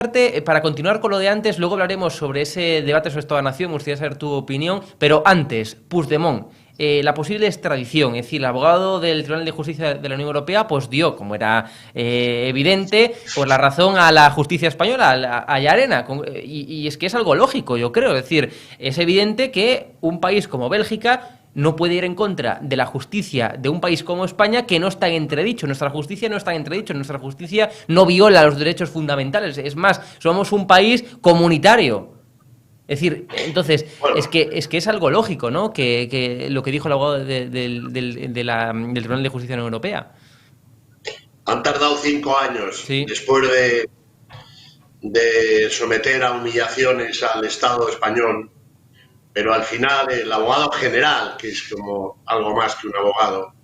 Para continuar con lo de antes, luego hablaremos sobre ese debate sobre Estado de Nación, me gustaría saber tu opinión, pero antes, Puigdemont, la posible extradición, es decir, el abogado del Tribunal de Justicia de la Unión Europea pues dio, como era evidente, pues la razón a la justicia española, a Llarena, y es que es algo lógico, yo creo, es decir, es evidente que un país como Bélgica no puede ir en contra de la justicia de un país como España, que no está en entredicho. Nuestra justicia no está en entredicho, nuestra justicia no viola los derechos fundamentales. Es más, somos un país comunitario. Es decir, entonces, Bueno, es que es algo lógico, ¿no? Que lo que dijo el abogado del Tribunal de Justicia de la Unión Europea. han tardado 5 años Sí. después de someter a humillaciones al Estado español, pero al final el abogado general, que es como algo más que un abogado,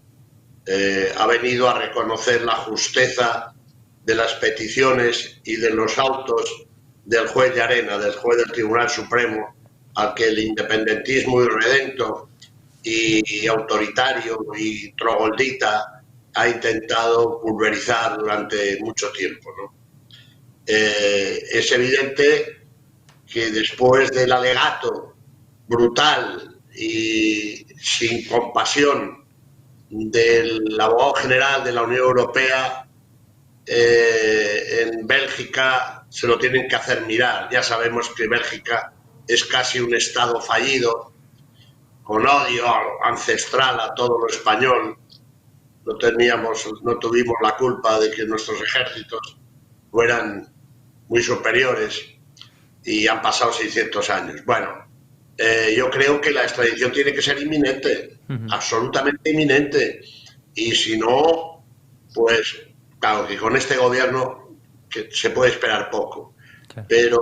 ha venido a reconocer la justeza de las peticiones y de los autos del juez Llarena, del juez del Tribunal Supremo, al que el independentismo irredento y autoritario y troglodita ha intentado pulverizar durante mucho tiempo, ¿no? Es evidente que después del alegato brutal y sin compasión del abogado general de la Unión Europea, en Bélgica se lo tienen que hacer mirar. Ya sabemos que Bélgica es casi un estado fallido, con odio ancestral a todo lo español. No tuvimos la culpa de que nuestros ejércitos fueran muy superiores y han pasado 600 años. Bueno, yo creo que la extradición tiene que ser inminente, absolutamente inminente. Y si no, pues claro que con este gobierno que se puede esperar poco. Claro. Pero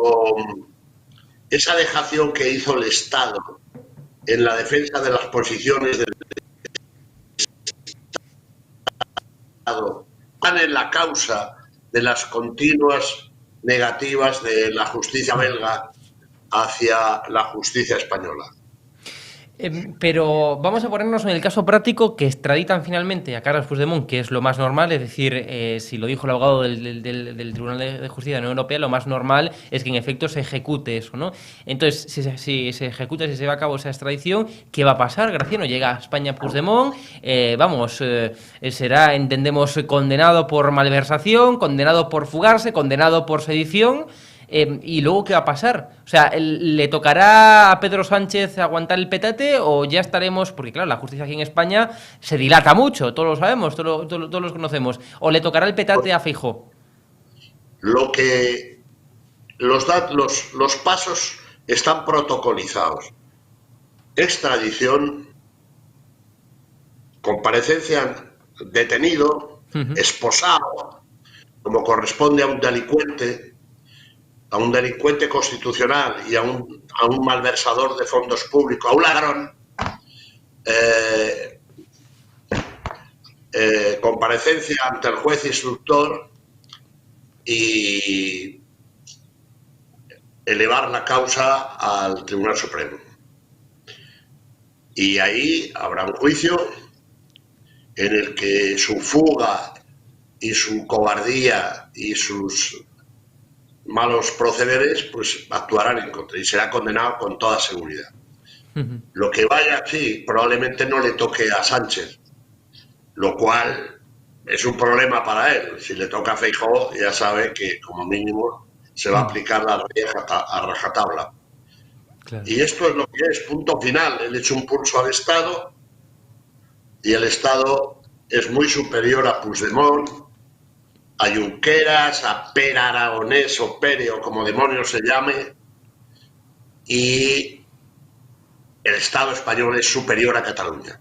esa dejación que hizo el Estado en la defensa de las posiciones del Estado, van en la causa de las continuas negativas de la justicia belga hacia la justicia española. Pero vamos a ponernos en el caso práctico que extraditan finalmente a Carles Puigdemont, que es lo más normal, es decir, si lo dijo el abogado del Tribunal de Justicia de la Unión Europea, lo más normal es que en efecto se ejecute eso, ¿no? Entonces, si se ejecuta, si se va a cabo esa extradición, ¿qué va a pasar, Graciano? Llega a España Puigdemont, será, entendemos, condenado por malversación, condenado por fugarse, condenado por sedición. ¿Y luego qué va a pasar? O sea, ¿le tocará a Pedro Sánchez aguantar el petate o ya estaremos...? Porque claro, la justicia aquí en España se dilata mucho, todos lo sabemos, todos los conocemos. ¿O le tocará el petate a Feijóo? Lo que los pasos están protocolizados. Extradición, comparecencia detenido, esposado, como corresponde a un delincuente constitucional y a un malversador de fondos públicos, a un ladrón, comparecencia ante el juez instructor y elevar la causa al Tribunal Supremo. Y ahí habrá un juicio en el que su fuga y su cobardía y sus malos procederes pues actuarán en contra y será condenado con toda seguridad. Lo que vaya así probablemente no le toque a Sánchez, lo cual es un problema para él. Si le toca a Feijóo, ya sabe que como mínimo se va a aplicar la ley a rajatabla. Claro. Y esto es lo que es, punto final. Él echa un pulso al Estado y el Estado es muy superior a Puigdemont, a Junqueras, a Per Aragonés o Pere o como demonios se llame, y el Estado español es superior a Cataluña.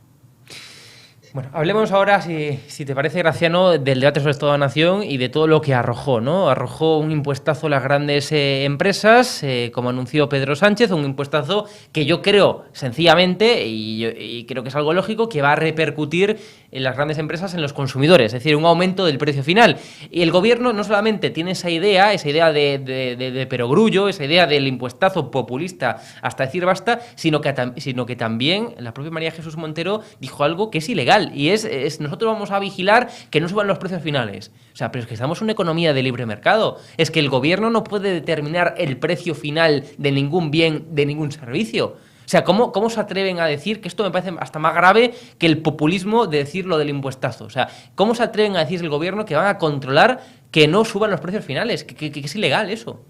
Bueno, hablemos ahora, si te parece, Graciano, del debate sobre Estado de Nación y de todo lo que arrojó, ¿no? Arrojó un impuestazo a las grandes empresas, como anunció Pedro Sánchez, un impuestazo que yo creo, sencillamente, y creo que es algo lógico, que va a repercutir en las grandes empresas en los consumidores, es decir, un aumento del precio final. Y el gobierno no solamente tiene esa idea de perogrullo, esa idea del impuestazo populista hasta decir basta, sino que también la propia María Jesús Montero dijo algo que es ilegal. ilegal. Y nosotros vamos a vigilar que no suban los precios finales. O sea, pero es que estamos en una economía de libre mercado. Es que el gobierno no puede determinar el precio final de ningún bien, de ningún servicio. O sea, ¿cómo se atreven a decir, que esto me parece hasta más grave que el populismo de decir lo del impuestazo? O sea, ¿cómo se atreven a decir el gobierno que van a controlar que no suban los precios finales? Que es ilegal eso.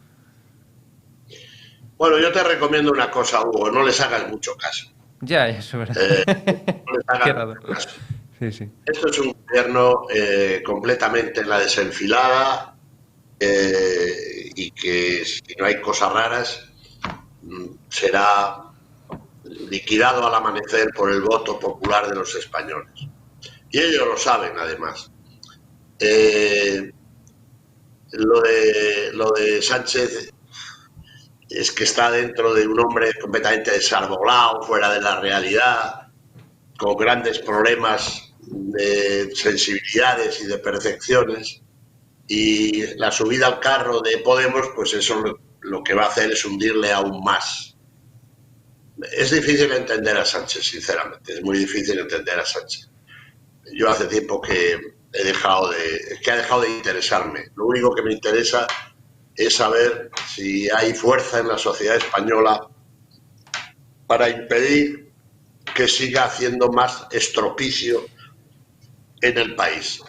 Bueno, yo te recomiendo una cosa, Hugo, no les hagas mucho caso. Ya, eso es verdad. No les hagas mucho caso. Sí, sí. Esto es un gobierno completamente en la desenfilada y que si no hay cosas raras será liquidado al amanecer por el voto popular de los españoles. Y ellos lo saben, además. Lo de Sánchez es que está dentro de un hombre completamente desarbolado, fuera de la realidad, con grandes problemas de sensibilidades y de percepciones, y la subida al carro de Podemos, pues eso lo que va a hacer es hundirle aún más. Es difícil entender a Sánchez, sinceramente, es muy difícil entender a Sánchez. Yo hace tiempo que ha dejado de interesarme. Lo único que me interesa es saber si hay fuerza en la sociedad española para impedir que siga haciendo más estropicio en el país.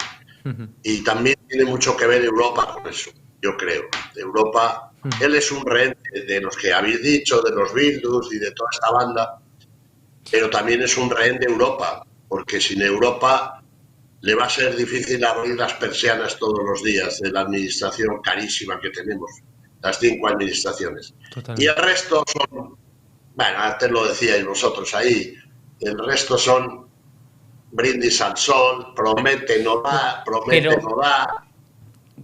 Y también tiene mucho que ver Europa con eso, yo creo. Europa, él es un rehén de los que habéis dicho, de los Bildus y de toda esta banda, pero también es un rehén de Europa, porque sin Europa le va a ser difícil abrir las persianas todos los días de la administración carísima que tenemos, las 5 administraciones. Totalmente. Y el resto son, bueno, antes lo decíais vosotros ahí, el resto son brindis al sol, promete, no da, promete, no da,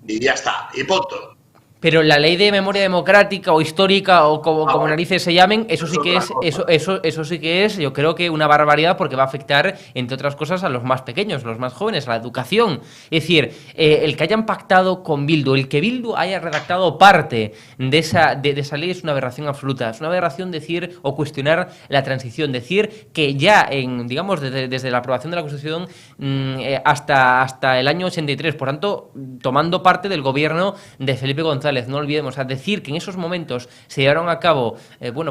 y ya está, y punto. Pero la ley de memoria democrática o histórica o como narices se llamen, eso sí que es, eso sí que es, yo creo que una barbaridad, porque va a afectar, entre otras cosas, a los más pequeños, a los más jóvenes, a la educación. Es decir, el que hayan pactado con Bildu, el que Bildu haya redactado parte de esa ley es una aberración absoluta. Es una aberración decir o cuestionar la transición, decir que ya digamos, desde la aprobación de la Constitución hasta el año 83, por tanto, tomando parte del gobierno de Felipe González. No olvidemos, decir que en esos momentos se llevaron a cabo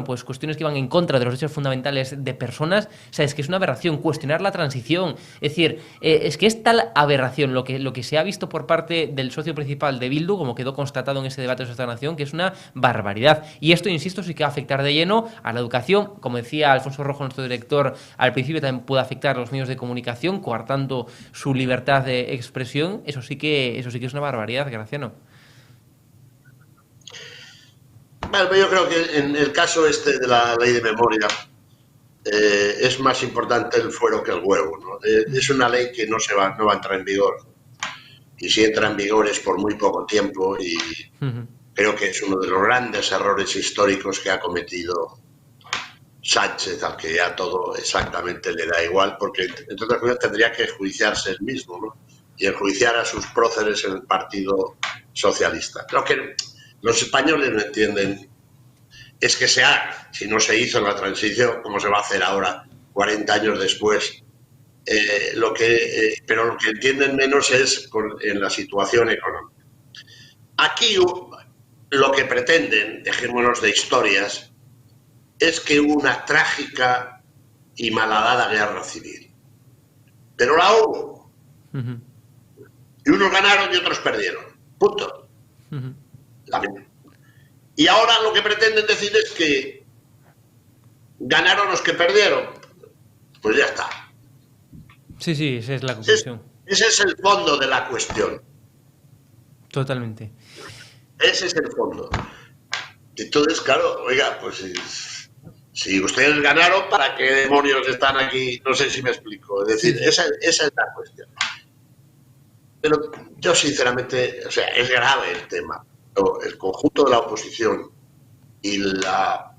pues cuestiones que iban en contra de los derechos fundamentales de personas, o sea, es que es una aberración cuestionar la transición. Es decir, es que es tal aberración lo que se ha visto por parte del socio principal de Bildu, como quedó constatado en ese debate de esta nación, que es una barbaridad. Y esto, insisto, sí que va a afectar de lleno a la educación. Como decía Alfonso Rojo, nuestro director, al principio también puede afectar a los medios de comunicación, coartando su libertad de expresión. Eso sí que es una barbaridad, Graciano. Bueno, yo creo que en el caso este de la ley de memoria es más importante el fuero que el huevo, ¿no? Es una ley que no va a entrar en vigor, y si entra en vigor es por muy poco tiempo, y creo que es uno de los grandes errores históricos que ha cometido Sánchez, al que ya todo exactamente le da igual, porque entre otras cosas tendría que enjuiciarse él mismo, ¿no? Y enjuiciar a sus próceres en el Partido Socialista. Creo que los españoles no entienden es que se haga. Si no se hizo en la transición, ¿cómo se va a hacer ahora, 40 años después? Pero lo que entienden menos es en la situación económica. Aquí lo que pretenden, dejémonos de historias, es que hubo una trágica y malhadada guerra civil. Pero la hubo. Y unos ganaron y otros perdieron. Punto. Y ahora lo que pretenden decir es que ganaron los que perdieron. Pues ya está. Sí, esa es la conclusión. Ese es el fondo de la cuestión. Totalmente. Ese es el fondo. Entonces, claro, oiga, pues si ustedes ganaron, ¿para qué demonios están aquí? No sé si me explico. Es decir, esa es la cuestión. Pero yo, sinceramente, o sea, es grave el tema. El conjunto de la oposición y la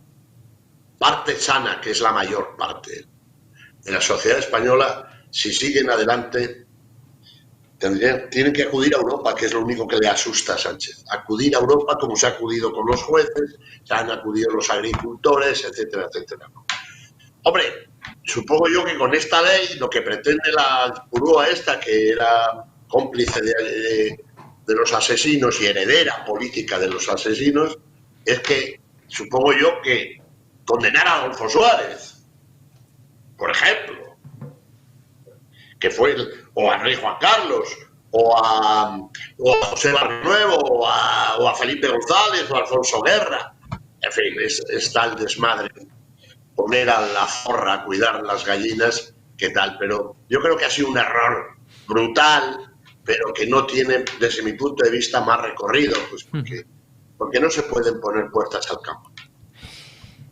parte sana, que es la mayor parte de la sociedad española, si siguen adelante, tienen que acudir a Europa, que es lo único que le asusta a Sánchez. Acudir a Europa como se ha acudido con los jueces, se han acudido los agricultores, etcétera, etcétera. Hombre, supongo yo que con esta ley lo que pretende la grúa esta, que era cómplice de los asesinos y heredera política de los asesinos, es que, supongo yo, que condenar a Adolfo Suárez, por ejemplo, que fue, o a Rey Juan Carlos, o a José Barrio Nuevo, o a Felipe González, o a Alfonso Guerra. En fin, es tal desmadre poner a la zorra a cuidar las gallinas, ¿qué tal? Pero yo creo que ha sido un error brutal, pero que no tiene, desde mi punto de vista, más recorrido, pues porque no se pueden poner puertas al campo.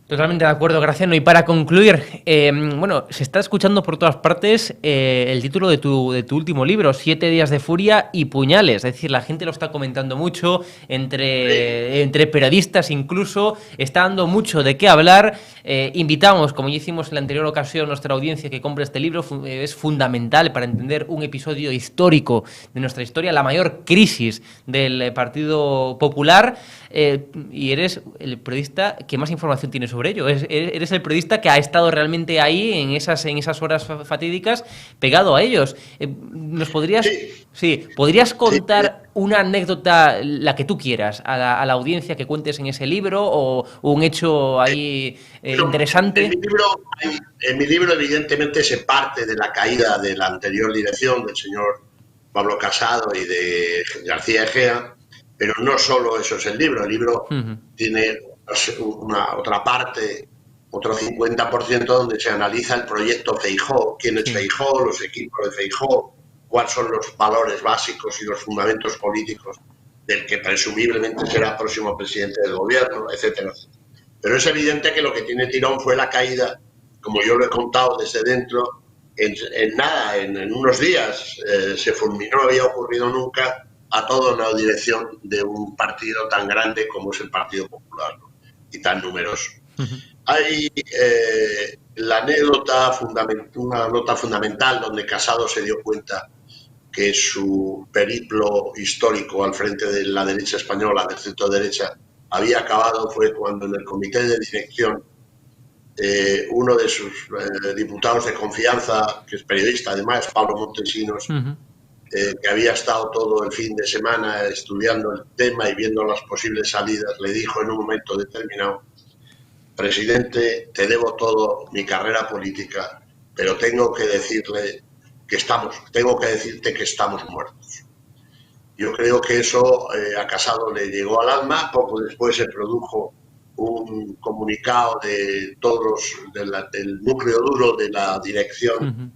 Totalmente de acuerdo, Graciano. Y para concluir, bueno, se está escuchando por todas partes el título de tu último libro, 7 días de furia y puñales. Es decir, la gente lo está comentando mucho, entre periodistas incluso, está dando mucho de qué hablar. Invitamos, como ya hicimos en la anterior ocasión, a nuestra audiencia que compre este libro. Es fundamental para entender un episodio histórico de nuestra historia, la mayor crisis del Partido Popular. Y eres el periodista que más información tiene sobre ello. Eres el periodista que ha estado realmente ahí en esas horas fatídicas, pegado a ellos. ¿Nos podrías, podrías contar una anécdota, la que tú quieras, a la audiencia que cuentes en ese libro, o un hecho ahí interesante? En mi libro, evidentemente, se parte de la caída de la anterior dirección del señor Pablo Casado y de García Egea. Pero no solo eso es el libro tiene una otra parte, otro 50%, donde se analiza el proyecto Feijóo, quién es Feijóo, los equipos de Feijóo, cuáles son los valores básicos y los fundamentos políticos del que presumiblemente será próximo presidente del gobierno, etcétera, etcétera. Pero es evidente que lo que tiene tirón fue la caída, como yo lo he contado desde dentro, en unos días se fulminó, no había ocurrido nunca, a toda una dirección de un partido tan grande como es el Partido Popular, ¿no? Y tan numeroso. Hay la anécdota, una nota fundamental donde Casado se dio cuenta que su periplo histórico al frente de la derecha española, del centro derecha, había acabado, fue cuando en el comité de dirección uno de sus diputados de confianza, que es periodista además, Pablo Montesinos, que había estado todo el fin de semana estudiando el tema y viendo las posibles salidas, le dijo en un momento determinado: presidente, te debo todo mi carrera política, pero tengo que decirte que estamos muertos. Yo creo que eso a Casado le llegó al alma. Poco después se produjo un comunicado de todos del núcleo duro de la dirección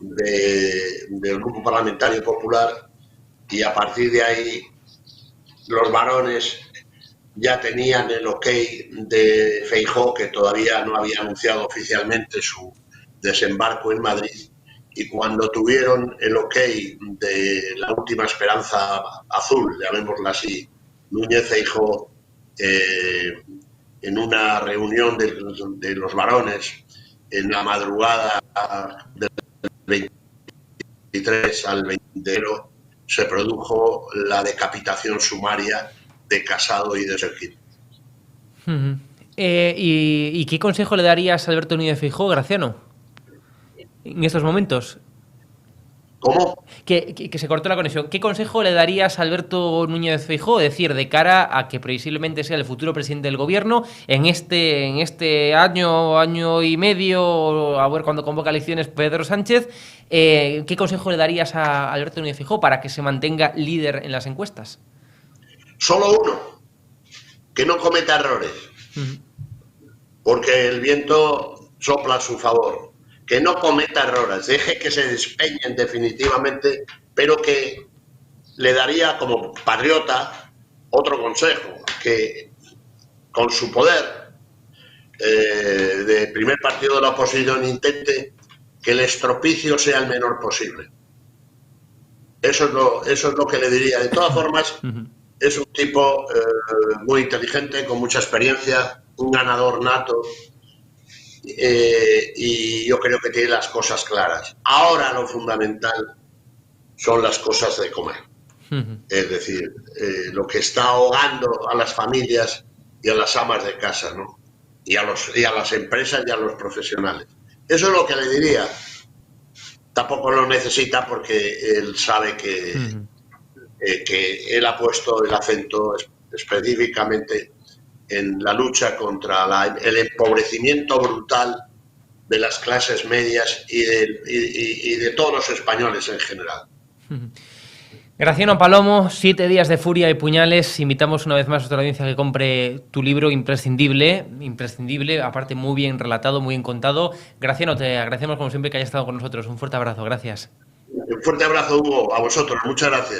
del Grupo Parlamentario Popular, y a partir de ahí los varones ya tenían el ok de Feijóo, que todavía no había anunciado oficialmente su desembarco en Madrid, y cuando tuvieron el ok de la última esperanza azul, llamémosla así, Núñez Feijóo, en una reunión de los varones en la madrugada del 23 al 20, se produjo la decapitación sumaria de Casado y de su equipo. ¿Y qué consejo le darías a Alberto Núñez Feijóo, Graciano, en estos momentos? ¿Cómo? Que se cortó la conexión. ¿Qué consejo le darías a Alberto Núñez Feijóo, es decir, de cara a que previsiblemente sea el futuro presidente del gobierno en este año y medio, a ver cuando convoca elecciones Pedro Sánchez? ¿Qué consejo le darías a Alberto Núñez Feijóo para que se mantenga líder en las encuestas? Solo uno: que no cometa errores, porque el viento sopla a su favor. Que no cometa errores, deje que se despeñen definitivamente, pero que le daría como patriota otro consejo: que con su poder de primer partido de la oposición intente que el estropicio sea el menor posible. Eso es lo que le diría. De todas formas, es un tipo muy inteligente, con mucha experiencia, un ganador nato, y yo creo que tiene las cosas claras. Ahora lo fundamental son las cosas de comer. Es decir, lo que está ahogando a las familias y a las amas de casa, ¿no? y a las empresas y a los profesionales. Eso es lo que le diría. Tampoco lo necesita porque él sabe que él ha puesto el acento específicamente en la lucha contra el empobrecimiento brutal de las clases medias y de todos los españoles en general. Graciano Palomo, 7 días de furia y puñales. Invitamos una vez más a nuestra audiencia que compre tu libro, imprescindible, aparte muy bien relatado, muy bien contado. Graciano, te agradecemos como siempre que hayas estado con nosotros. Un fuerte abrazo, gracias. Un fuerte abrazo, Hugo, a vosotros. Muchas gracias.